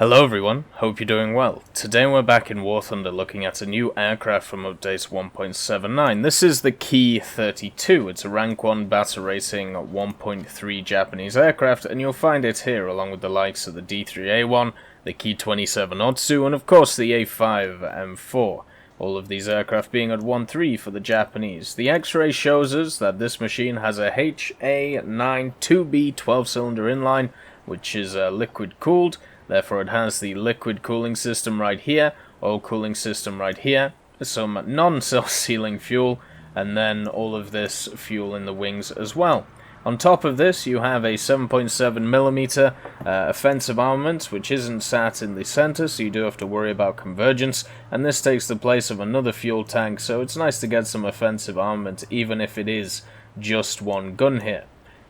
Hello everyone, hope you're doing well. Today we're back in War Thunder looking at a new aircraft from update 1.79. This is the Ki-32. It's a rank 1 battle rating 1.3 Japanese aircraft, and you'll find it here along with the likes of the D3A1, the Ki-27 Otsu, and of course the A5M4. All of these aircraft being at 1.3 for the Japanese. The X-ray shows us that this machine has a HA9 2B 12-cylinder inline, which is liquid cooled. Therefore it has the liquid cooling system right here, oil cooling system right here, some non-self-sealing fuel, and then all of this fuel in the wings as well. On top of this you have a 7.7mm offensive armament, which isn't sat in the center, so you do have to worry about convergence, and this takes the place of another fuel tank, so it's nice to get some offensive armament even if it is just one gun here.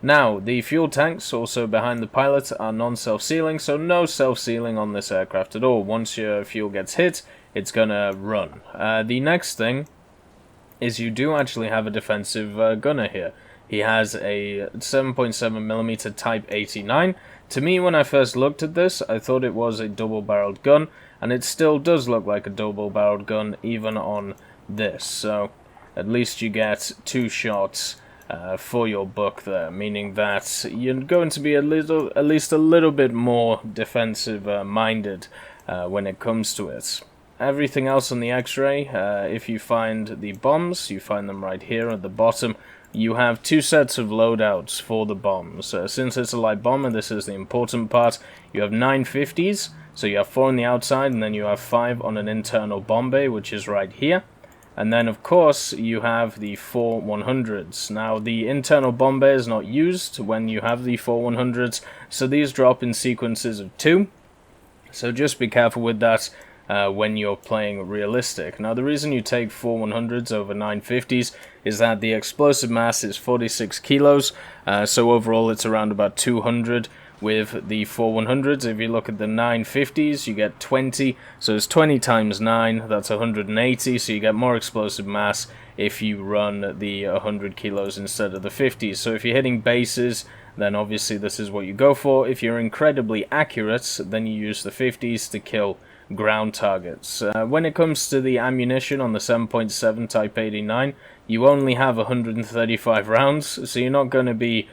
Now, the fuel tanks, also behind the pilot, are non-self-sealing, so no self-sealing on this aircraft at all. Once your fuel gets hit, it's gonna run. The next thing is you do actually have a defensive gunner here. He has a 7.7mm Type 89. To me, when I first looked at this, I thought it was a double-barreled gun, and it still does look like a double-barreled gun even on this. So, at least you get 2 shots for your buck there, meaning that you're going to be at least a little bit more defensive minded when it comes to it. Everything else on the X-ray, if you find the bombs, you find them right here at the bottom. You have 2 sets of loadouts for the bombs. Since it's a light bomber, this is the important part. You have 950s, so you have 4 on the outside, and then you have 5 on an internal bomb bay, which is right here. And then, of course, you have the 4 100s. Now, the internal bomb bay is not used when you have the 4 100s, so these drop in sequences of 2. So just be careful with that when you're playing realistic. Now, the reason you take 4 100s over 950s is that the explosive mass is 46 kilos, so overall it's around about 200. With the 4 100s, if you look at the 950s, you get 20, so it's 20 times 9, that's 180, so you get more explosive mass if you run the 100 kilos instead of the 50s. So if you're hitting bases, then obviously this is what you go for. If you're incredibly accurate, then you use the 50s to kill ground targets. When it comes to the ammunition on the 7.7 Type 89, you only have 135 rounds, so you're not going to be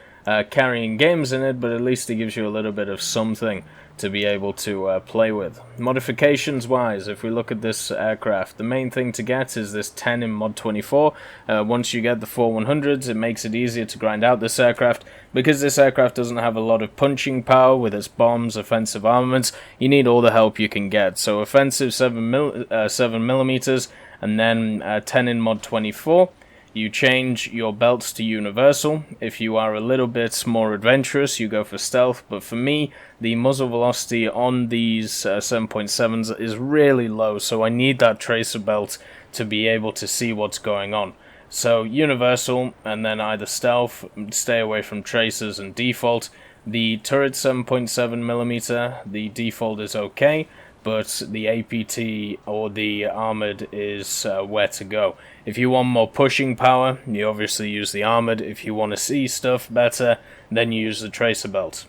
carrying games in it, but at least it gives you a little bit of something to be able to play with. Modifications wise, if we look at this aircraft, the main thing to get is this 10 in mod 24. Once you get the 4 100s, it makes it easier to grind out this aircraft. Because this aircraft doesn't have a lot of punching power with its bombs, offensive armaments, you need all the help you can get. So offensive 7mm, and then 10 in mod 24. You change your belts to universal. If you are a little bit more adventurous, you go for stealth, but for me, the muzzle velocity on these 7.7s is really low, so I need that tracer belt to be able to see what's going on. So universal, and then either stealth, stay away from tracers, and default. The turret 7.7mm, the default is okay, but the APT or the armored is where to go. If you want more pushing power, you obviously use the armored. If you want to see stuff better, then you use the tracer belt.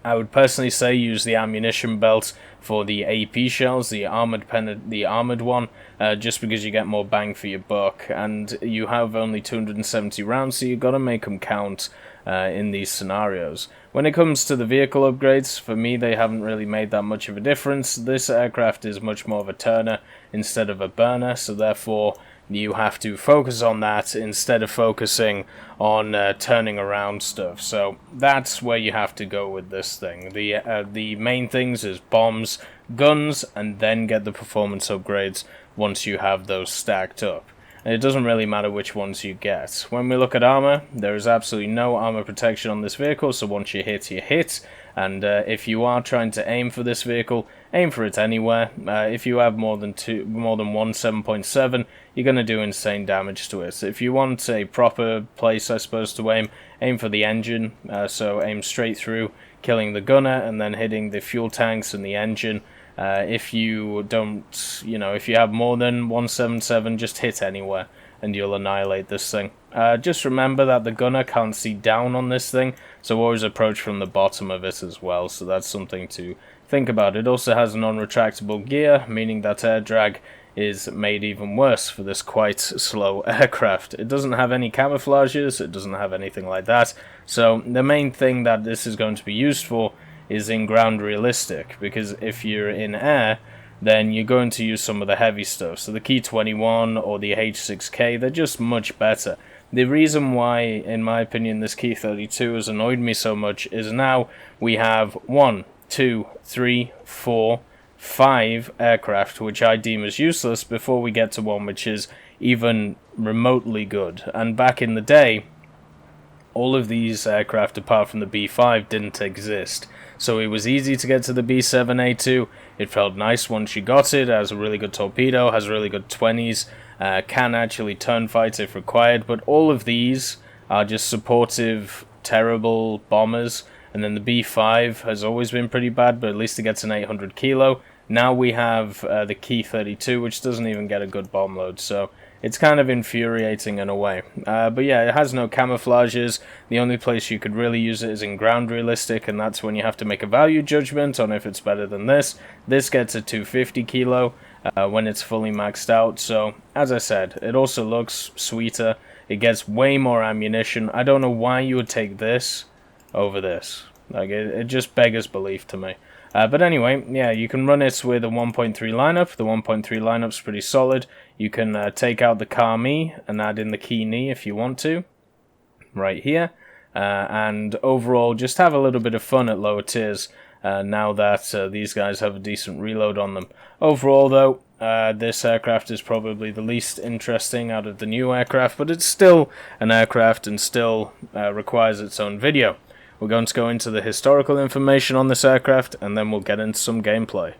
I would personally say use the ammunition belt for the AP shells, the armored one, just because you get more bang for your buck, and you have only 270 rounds, so you've got to make them count in these scenarios. When it comes to the vehicle upgrades, for me they haven't really made that much of a difference. This aircraft is much more of a turner instead of a burner, so therefore you have to focus on that instead of focusing on turning around stuff. So that's where you have to go with this thing. The main things is bombs, guns, and then get the performance upgrades once you have those stacked up. And it doesn't really matter which ones you get. When we look at armor, there is absolutely no armor protection on this vehicle, so once you hit, you hit. And if you are trying to aim for this vehicle, aim for it anywhere. If you have more than one 7.7, you're going to do insane damage to it. If you want a proper place, I suppose, to aim for the engine. So aim straight through, killing the gunner, and then hitting the fuel tanks and the engine. If you don't, if you have more than 177, just hit anywhere and you'll annihilate this thing. Just remember that the gunner can't see down on this thing, so always approach from the bottom of it as well, so that's something to think about it, it also has a non-retractable gear, meaning that air drag is made even worse for this quite slow aircraft. It doesn't have any camouflages, it doesn't have anything like that, so the main thing that this is going to be used for is in ground realistic, because if you're in air, then you're going to use some of the heavy stuff. So the Ki-21 or the H6K, they're just much better. The reason why, in my opinion, this Ki-32 has annoyed me so much is now we have 1, 2, 3, 4, 5 aircraft which I deem as useless before we get to one which is even remotely good. And back in the day, all of these aircraft apart from the B5 didn't exist. So it was easy to get to the B7A2. It felt nice once you got it. It has a really good torpedo, has really good 20s, can actually turn fight if required. But all of these are just supportive, terrible bombers. And then the B5 has always been pretty bad, but at least it gets an 800 kilo. Now we have the Ki-32, which doesn't even get a good bomb load. So it's kind of infuriating in a way. But yeah, it has no camouflages. The only place you could really use it is in ground realistic, and that's when you have to make a value judgment on if it's better than this. This gets a 250 kilo when it's fully maxed out. So, as I said, it also looks sweeter. It gets way more ammunition. I don't know why you would take this over this. Like, it just beggars belief to me. But anyway, yeah, you can run it with a 1.3 lineup. The 1.3 lineup's pretty solid. You can take out the Kami and add in the Ki-Ni if you want to, right here. And overall, just have a little bit of fun at lower tiers now that these guys have a decent reload on them. Overall, though, this aircraft is probably the least interesting out of the new aircraft, but it's still an aircraft and still requires its own video. We're going to go into the historical information on this aircraft, and then we'll get into some gameplay.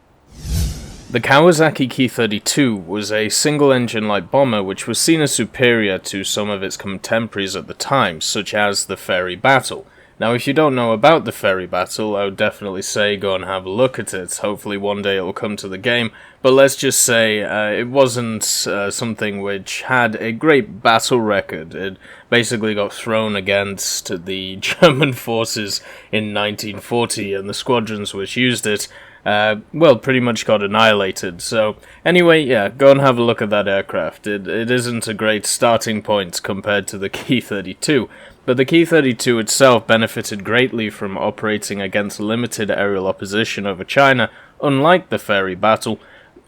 The Kawasaki Ki-32 was a single-engine light bomber which was seen as superior to some of its contemporaries at the time, such as the Ferry Battle. Now, if you don't know about the Ferry Battle, I would definitely say go and have a look at it. Hopefully one day it will come to the game, but let's just say it wasn't something which had a great battle record. It basically got thrown against the German forces in 1940, and the squadrons which used it, well, pretty much got annihilated. So, anyway, yeah, go and have a look at that aircraft. It isn't a great starting point compared to the Ki-32, but the Ki-32 itself benefited greatly from operating against limited aerial opposition over China, unlike the Ferry Battle,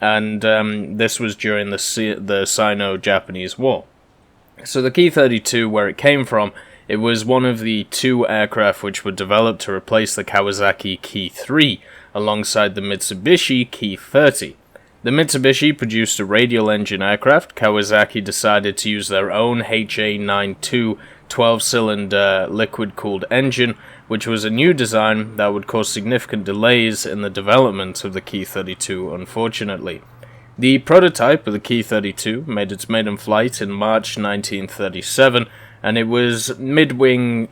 and this was during the Sino-Japanese War. So the Ki-32, where it came from, it was one of the two aircraft which were developed to replace the Kawasaki Ki-3, alongside the Mitsubishi Ki-30. The Mitsubishi produced a radial engine aircraft. Kawasaki decided to use their own HA92 12-cylinder liquid-cooled engine, which was a new design that would cause significant delays in the development of the Ki-32, unfortunately. The prototype of the Ki-32 made its maiden flight in March 1937, and it was a mid-wing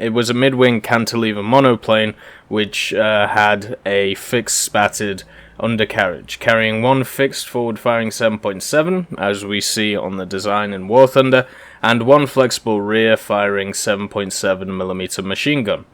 cantilever monoplane which had a fixed spatted undercarriage, carrying one fixed forward-firing 7.7, as we see on the design in War Thunder, and one flexible rear-firing 7.7mm machine gun.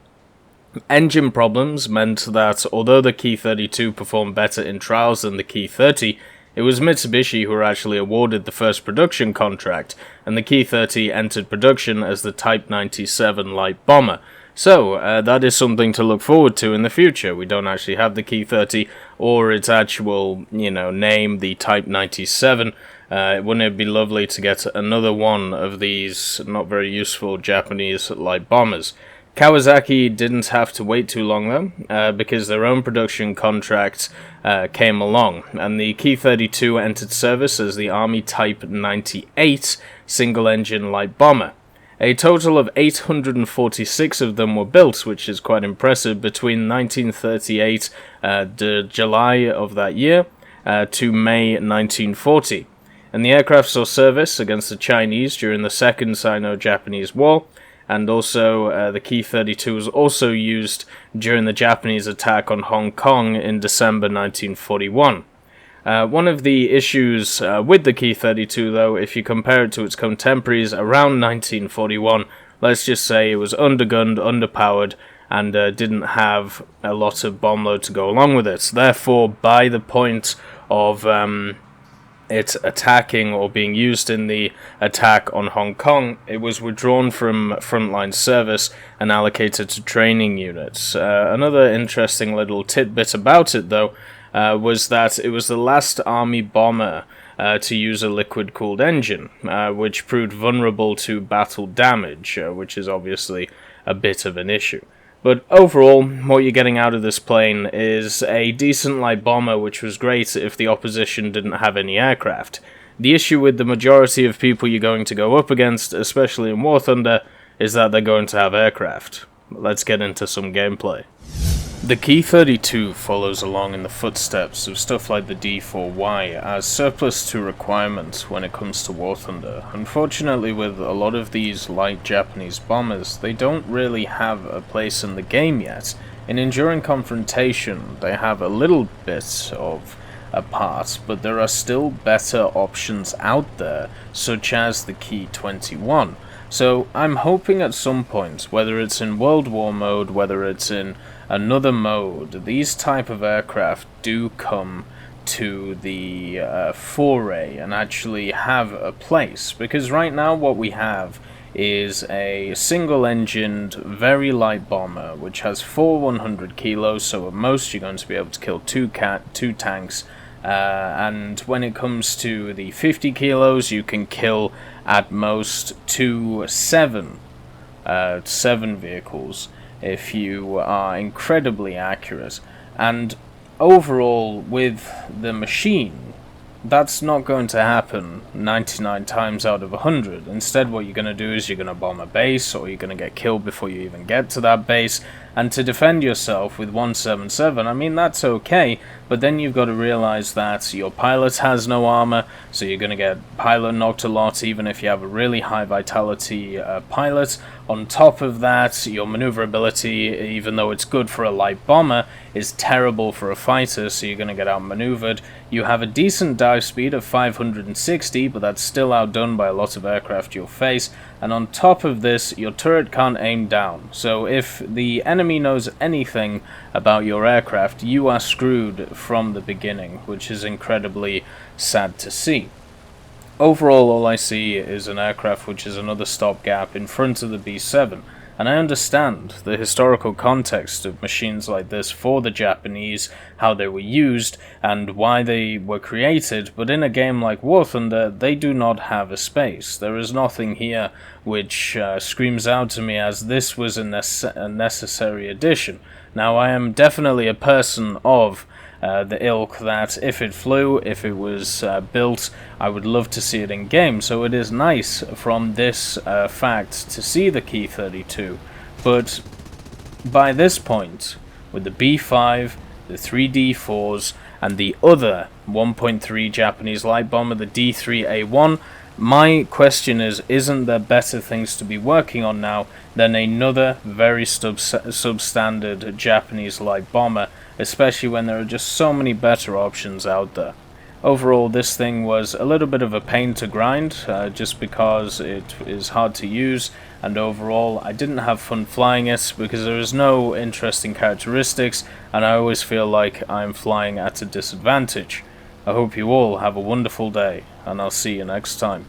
Engine problems meant that although the Ki-32 performed better in trials than the Ki-30, it was Mitsubishi who were actually awarded the first production contract, and the Ki-30 entered production as the Type 97 light bomber. So, that is something to look forward to in the future. We don't actually have the Ki-30 or its actual, name, the Type 97. Wouldn't it be lovely to get another one of these not very useful Japanese light bombers? Kawasaki didn't have to wait too long though, because their own production contract came along, and the Ki-32 entered service as the Army Type 98 single-engine light bomber. A total of 846 of them were built, which is quite impressive, between 1938, July of that year, to May 1940. And the aircraft saw service against the Chinese during the Second Sino-Japanese War, and also the Ki-32 was also used during the Japanese attack on Hong Kong in December 1941. One of the issues with the Ki-32, though, if you compare it to its contemporaries around 1941, let's just say it was undergunned, underpowered, and didn't have a lot of bomb load to go along with it. Therefore, by the point of it attacking or being used in the attack on Hong Kong, it was withdrawn from frontline service and allocated to training units. Another interesting little tidbit about it, though, was that it was the last army bomber to use a liquid-cooled engine, which proved vulnerable to battle damage, which is obviously a bit of an issue. But overall, what you're getting out of this plane is a decent light bomber, which was great if the opposition didn't have any aircraft. The issue with the majority of people you're going to go up against, especially in War Thunder, is that they're going to have aircraft. Let's get into some gameplay. The Ki-32 follows along in the footsteps of stuff like the D4Y as surplus to requirements when it comes to War Thunder. Unfortunately, with a lot of these light Japanese bombers, they don't really have a place in the game yet. In Enduring Confrontation, they have a little bit of a part, but there are still better options out there, such as the Ki-21. So I'm hoping at some point, whether it's in World War mode, whether it's in another mode, these type of aircraft do come to the foray and actually have a place. Because right now what we have is a single-engined, very light bomber, which has 100 kilos, so at most you're going to be able to kill two tanks. And when it comes to the 50 kilos, you can kill at most seven vehicles if you are incredibly accurate. And overall, with the machine, that's not going to happen 99 times out of 100. Instead, what you're going to do is you're going to bomb a base, or you're going to get killed before you even get to that base. And to defend yourself with 177, I mean, that's okay, but then you've got to realize that your pilot has no armor, so you're going to get pilot knocked a lot, even if you have a really high vitality pilot. On top of that, your maneuverability, even though it's good for a light bomber, is terrible for a fighter, so you're going to get outmaneuvered. You have a decent dive speed of 560, but that's still outdone by a lot of aircraft you'll face. And on top of this, your turret can't aim down. So if the enemy knows anything about your aircraft, you are screwed from the beginning, which is incredibly sad to see. Overall, all I see is an aircraft which is another stopgap in front of the B-7. And I understand the historical context of machines like this for the Japanese, how they were used, and why they were created, but in a game like War Thunder, they do not have a space. There is nothing here which screams out to me as this was a necessary addition. Now, I am definitely a person of the ilk that if it flew, if it was built, I would love to see it in game. So it is nice from this fact to see the Ki-32, but by this point, with the B5, the 3D4s, and the other 1.3 Japanese light bomber, the D3A1, my question is, isn't there better things to be working on now than another very substandard Japanese light bomber, especially when there are just so many better options out there? Overall, this thing was a little bit of a pain to grind, just because it is hard to use, and overall I didn't have fun flying it because there is no interesting characteristics, and I always feel like I'm flying at a disadvantage. I hope you all have a wonderful day, and I'll see you next time.